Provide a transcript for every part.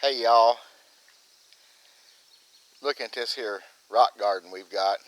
Hey y'all, looking at this here rock garden we've got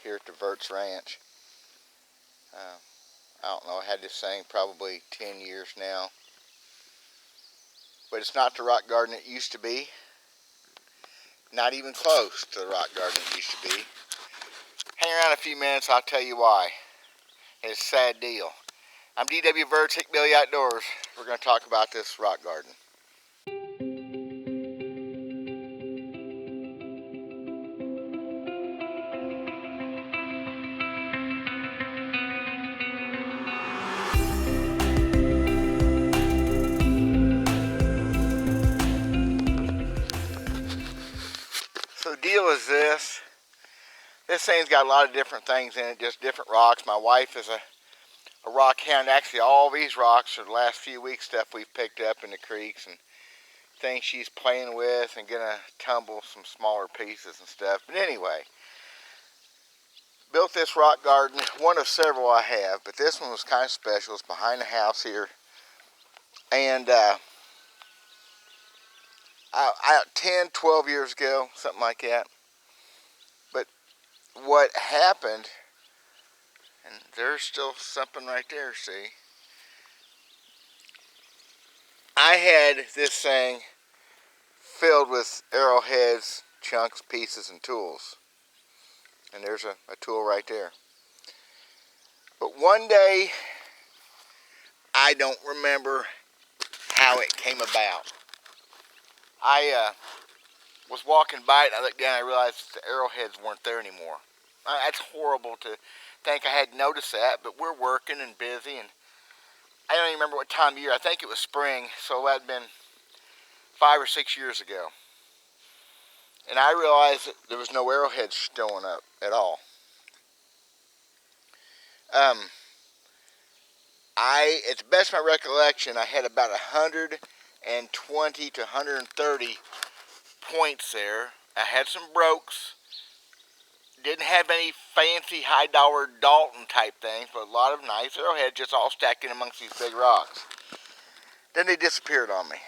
here at the Verts Ranch. I don't know, I had this thing probably 10 years now. But it's not the rock garden it used to be. Not even close to the rock garden it used to be. Hang around a few minutes, I'll tell you why. It's a sad deal. I'm D.W. Verts, Hickbilly Outdoors. We're going to talk about this rock garden. So the deal is this. This thing's got a lot of different things in it, just different rocks. My wife is a rock hound. Actually, all these rocks are the last few weeks stuff we've picked up in the creeks and things she's playing with and gonna tumble some smaller pieces and stuff. But anyway, built this rock garden, one of several I have, but this one was kind of special. It's behind the house here. And 10, 12 years ago, something like that. But what happened, and there's still something right there, see? I had this thing filled with arrowheads, chunks, pieces, and tools. And there's a tool right there. But one day, I don't remember how it came about. I was walking by it, and I looked down and I realized the arrowheads weren't there anymore. That's horrible to think I had noticed that, but we're working and busy, and I don't even remember what time of year. I think it was spring, so that had been 5 or 6 years ago. And I realized that there was no arrowheads showing up at all. At the best of my recollection, I had about 120 to 130 points there. I had some brokes. Didn't have any fancy high-dollar Dalton type things, but a lot of nice arrowheads just all stacked in amongst these big rocks. Then they disappeared on me.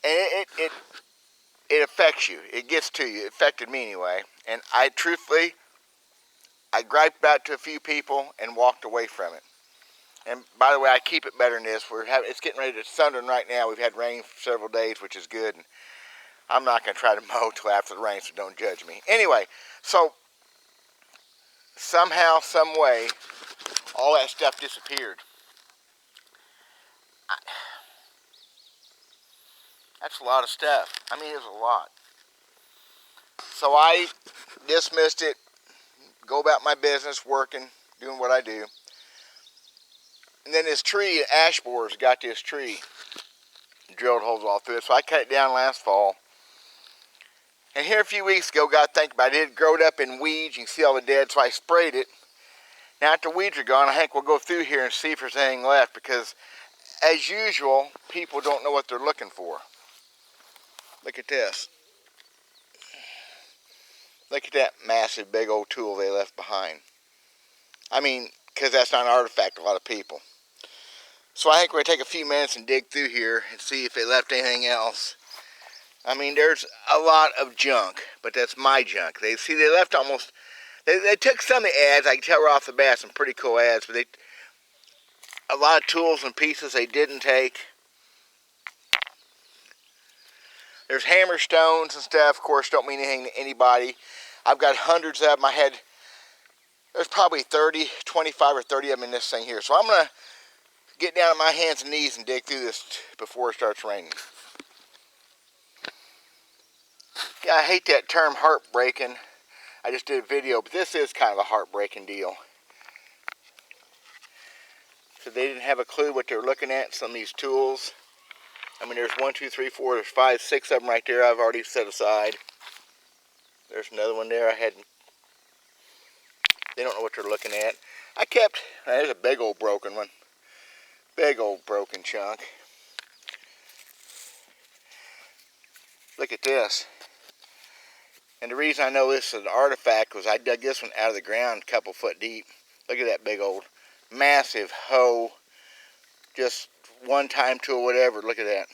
And it affects you. It gets to you. It affected me anyway. And I truthfully, I griped about it to a few people and walked away from it. And by the way, I keep it better than this. It's getting ready to thundering right now. We've had rain for several days, which is good. And I'm not going to try to mow till after the rain, so don't judge me. Anyway, so somehow, some way, all that stuff disappeared. That's a lot of stuff. I mean, it was a lot. So I dismissed it, go about my business, working, doing what I do. And then this tree, ash borers, got this tree, drilled holes all through it. So I cut it down last fall. And here a few weeks ago, got to think about it. It had grown up in weeds. You can see all the dead, so I sprayed it. Now after weeds are gone, I think we'll go through here and see if there's anything left, because as usual, people don't know what they're looking for. Look at this. Look at that massive big old tool they left behind. I mean, because that's not an artifact to a lot of people. So I think we're going to take a few minutes and dig through here and see if they left anything else. I mean, there's a lot of junk, but that's my junk. They left almost, they took some of the ads. I can tell right off the bat some pretty cool ads, but a lot of tools and pieces they didn't take. There's hammer stones and stuff, of course, don't mean anything to anybody. I've got hundreds of them. There's probably 25 or 30 of them in this thing here. So I'm going to get down on my hands and knees and dig through this before it starts raining. Yeah, I hate that term heartbreaking. I just did a video, but this is kind of a heartbreaking deal. So they didn't have a clue what they were looking at, some of these tools. I mean, there's 1, 2, 3, 4, there's 5, 6 of them right there I've already set aside. There's another one there they don't know what they're looking at. There's a big old broken one. Big old broken chunk. Look at this. And the reason I know this is an artifact was I dug this one out of the ground a couple foot deep. Look at that big old, massive hoe. Just one-time tool, whatever. Look at that.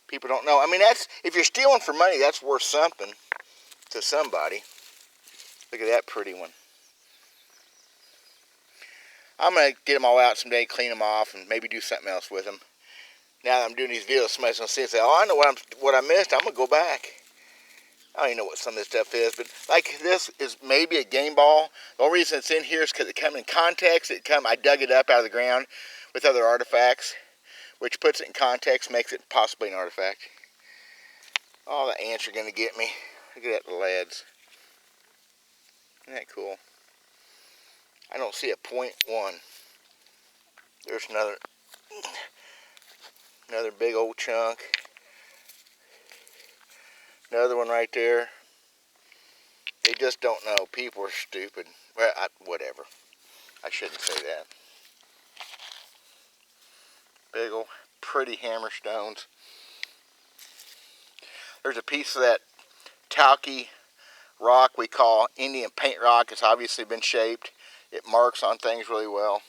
People don't know. I mean, that's, if you're stealing for money, that's worth something to somebody. Look at that pretty one. I'm going to get them all out someday, clean them off, and maybe do something else with them. Now that I'm doing these videos, somebody's going to see it and say, oh, I know what I missed. I'm going to go back. I don't even know what some of this stuff is, but like this is maybe a game ball. The only reason it's in here is because it comes in context. I dug it up out of the ground with other artifacts, which puts it in context, makes it possibly an artifact. Oh, the ants are going to get me. Look at that, the lads. Isn't that cool? I don't see a .1. There's another big old chunk. Another one right there. They just don't know. People are stupid. Well, whatever. I shouldn't say that. Big old pretty hammerstones. There's a piece of that talky rock we call Indian paint rock. It's obviously been shaped. It marks on things really well.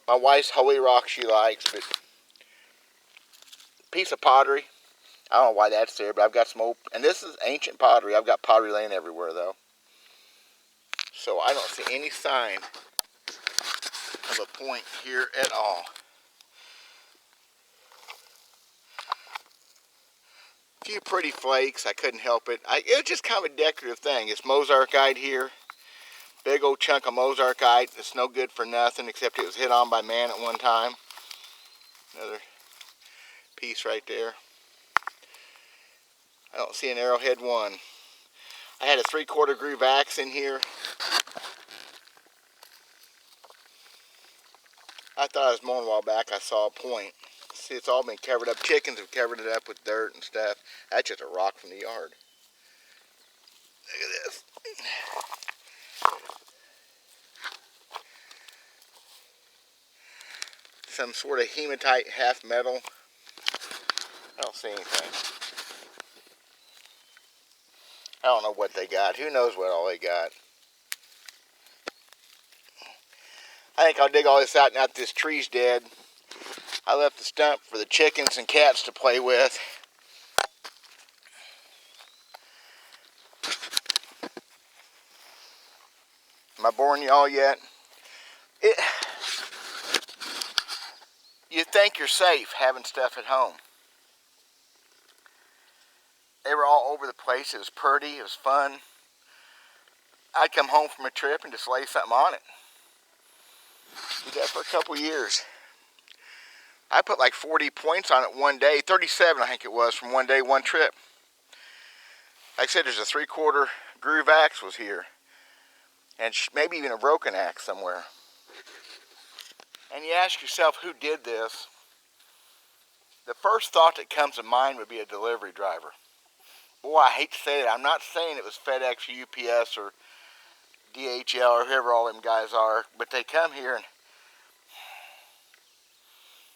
My wife's holy rock she likes, but piece of pottery. I don't know why that's there, but I've got some old, and this is ancient pottery. I've got pottery laying everywhere though. So I don't see any sign of a point here at all. A few pretty flakes, I couldn't help it. It was just kind of a decorative thing. It's mosarkite here. Big old chunk of mosarkite. It's no good for nothing except it was hit on by man at one time. Another piece right there. I don't see an Arrowhead 1. I had a 3/4 groove axe in here. I thought I was mowing a while back. I saw a point. See, it's all been covered up. Chickens have covered it up with dirt and stuff. That's just a rock from the yard. Look at this. Some sort of hematite half metal. I don't see anything. I don't know what they got. Who knows what all they got. I think I'll dig all this out now that this tree's dead. I left the stump for the chickens and cats to play with. Am I boring y'all yet? You think you're safe having stuff at home. They were all over the place. It was pretty. It was fun. I'd come home from a trip and just lay something on it. Did that for a couple years. I put like 40 points on it one day. 37 I think it was from one day, one trip. Like I said, there's a 3/4 groove axe was here. And maybe even a broken axe somewhere. And you ask yourself who did this. The first thought that comes to mind would be a delivery driver. Boy, I hate to say that. I'm not saying it was FedEx or UPS or DHL or whoever all them guys are, but they come here and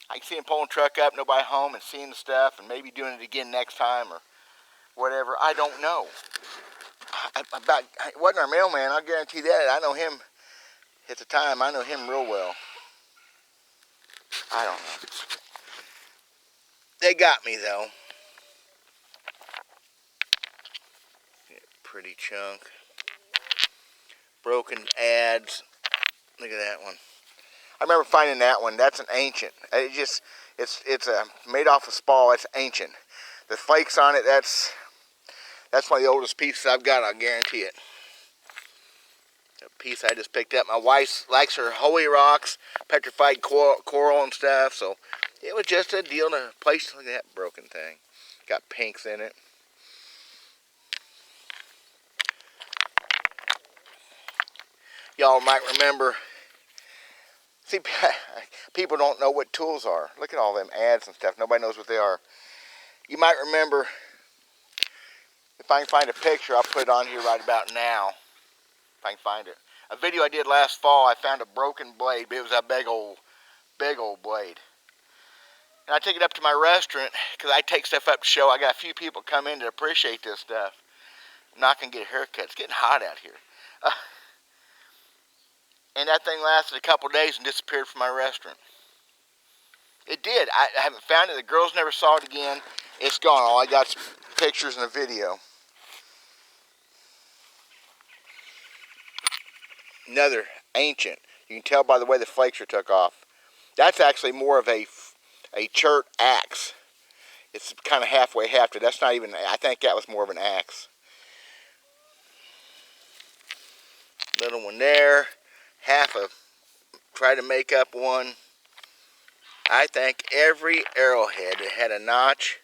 I can see them pulling the truck up, nobody home, and seeing the stuff, and maybe doing it again next time or whatever. I don't know. It wasn't our mailman, I'll guarantee that. I know him at the time. I know him real well. I don't know. They got me though. Pretty chunk. Broken ads. Look at that one. I remember finding that one. That's an ancient. It's made off of spall. It's ancient. The flakes on it. That's one of the oldest pieces I've got. I'll guarantee it. A piece I just picked up. My wife likes her holy rocks, petrified coral and stuff. So it was just a deal to place. Look at that broken thing. Got pinks in it. Y'all might remember. See, people don't know what tools are. Look at all them ads and stuff. Nobody knows what they are. You might remember, if I can find a picture, I'll put it on here right about now. If I can find it. A video I did last fall, I found a broken blade, but it was a big old blade. And I took it up to my restaurant, because I take stuff up to show. I got a few people come in to appreciate this stuff. I'm not going to get a haircut. It's getting hot out here. And that thing lasted a couple days and disappeared from my restaurant. It did. I haven't found it. The girls never saw it again. It's gone. All I got is pictures and a video. Another ancient. You can tell by the way the flakes are took off. That's actually more of a chert axe. It's kind of halfway hafted. That's not even, I think that was more of an axe. Little one there. Try to make up one. I think every arrowhead that had a notch.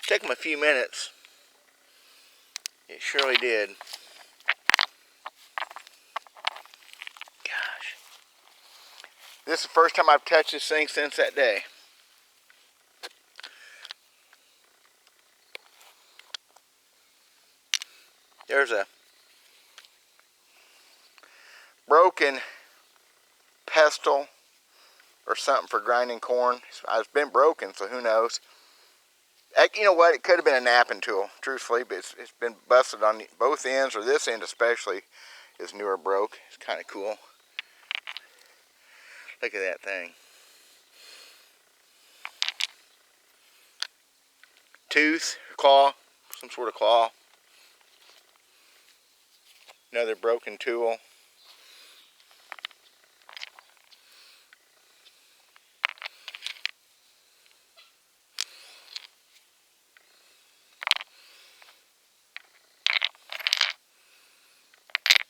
Took them a few minutes. It surely did. Gosh. This is the first time I've touched this thing since that day. There's a broken pestle or something for grinding corn. It's been broken, so who knows. You know what? It could have been a knapping tool, truthfully, but it's been busted on both ends, or this end especially is newer broke. It's kind of cool. Look at that thing. Tooth, claw, some sort of claw. Another broken tool.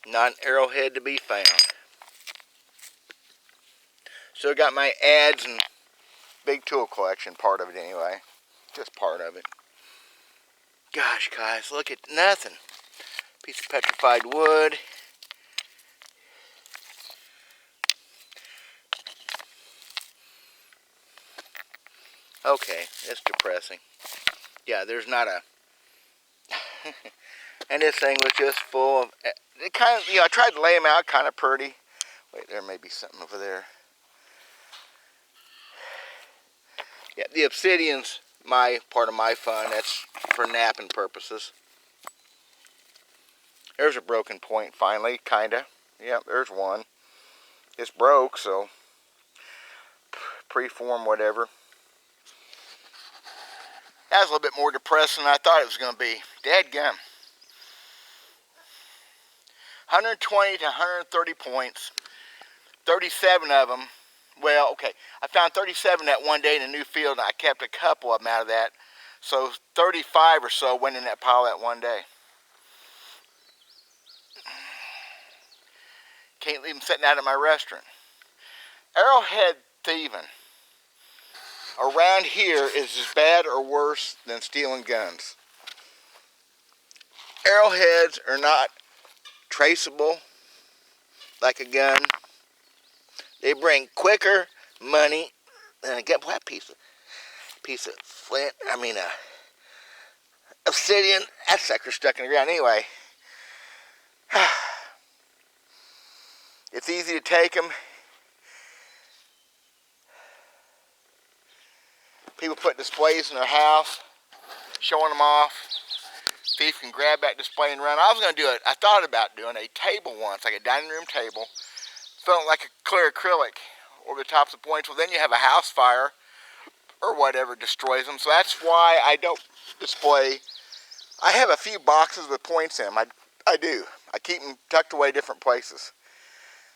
Not an arrowhead to be found. Still got my adze and big tool collection, part of it anyway. Just part of it. Gosh, guys, look at nothing. Piece of petrified wood. Okay, it's depressing. Yeah, there's not a... And this thing was just full of... It kind of, I tried to lay them out kind of pretty. Wait, there may be something over there. Yeah, the obsidian's part of my fun. That's for napping purposes. There's a broken point finally, kinda. Yep, there's one. It's broke, so preform whatever. That was a little bit more depressing than I thought it was going to be. Dadgum. 120 to 130 points. 37 of them. Well, okay, I found 37 that one day in a new field, and I kept a couple of them out of that. So 35 or so went in that pile that one day. Can't leave them sitting out at my restaurant. Arrowhead thieving around here is as bad or worse than stealing guns. Arrowheads are not traceable like a gun. They bring quicker money than a gun. What piece of flint? Obsidian. That sucker's stuck in the ground anyway. It's easy to take them. People put displays in their house, showing them off. Thief can grab that display and run. I was going to do it. I thought about doing a table once, like a dining room table, filling like a clear acrylic over the tops of points. Well, then you have a house fire or whatever destroys them. So that's why I don't display. I have a few boxes with points in them. I do. I keep them tucked away different places.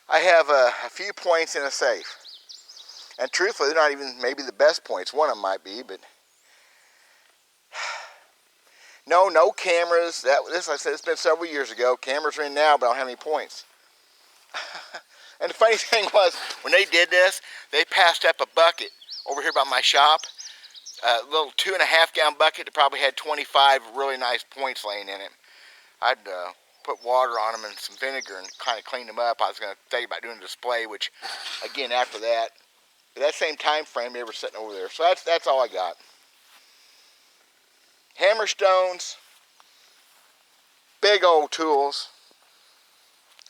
I have a few points in a safe. And truthfully, they're not even maybe the best points. One of them might be, but... No cameras. This, I said, it's been several years ago. Cameras are in now, but I don't have any points. And the funny thing was, when they did this, they passed up a bucket over here by my shop. A little 2.5 gallon bucket that probably had 25 really nice points laying in it. I'd put water on them and some vinegar and kind of clean them up. I was going to think about doing a display, which, again, after that, at that same time frame, they were sitting over there. So that's all I got. Hammerstones, big old tools.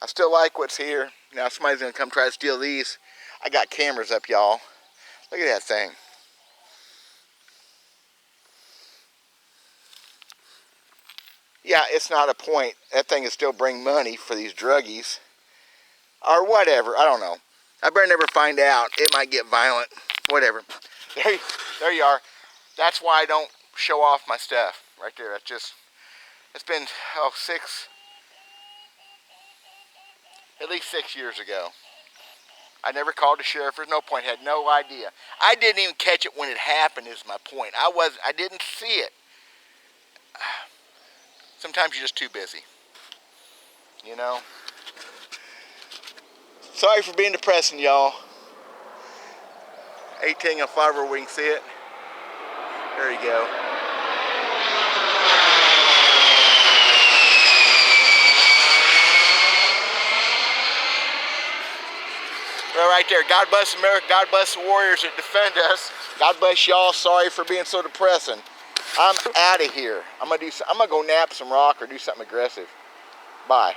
I still like what's here. Now somebody's going to come try to steal these. I got cameras up, y'all. Look at that thing. Yeah, it's not a point. That thing is still bring money for these druggies. Or whatever, I don't know. I better never find out. It might get violent. whatever. There you are. That's why I don't show off my stuff. Right there. That's just, it's been, at least 6 years ago. I never called the sheriff. There's no point. Had no idea. I didn't even catch it when it happened is my point. I didn't see it. Sometimes you're just too busy. You know? Sorry for being depressing, y'all. 18 on 5 where we can see it. There you go. Well, right there. God bless America. God bless the warriors that defend us. God bless y'all. Sorry for being so depressing. I'm out of here. I'm gonna go nap some rock or do something aggressive. Bye.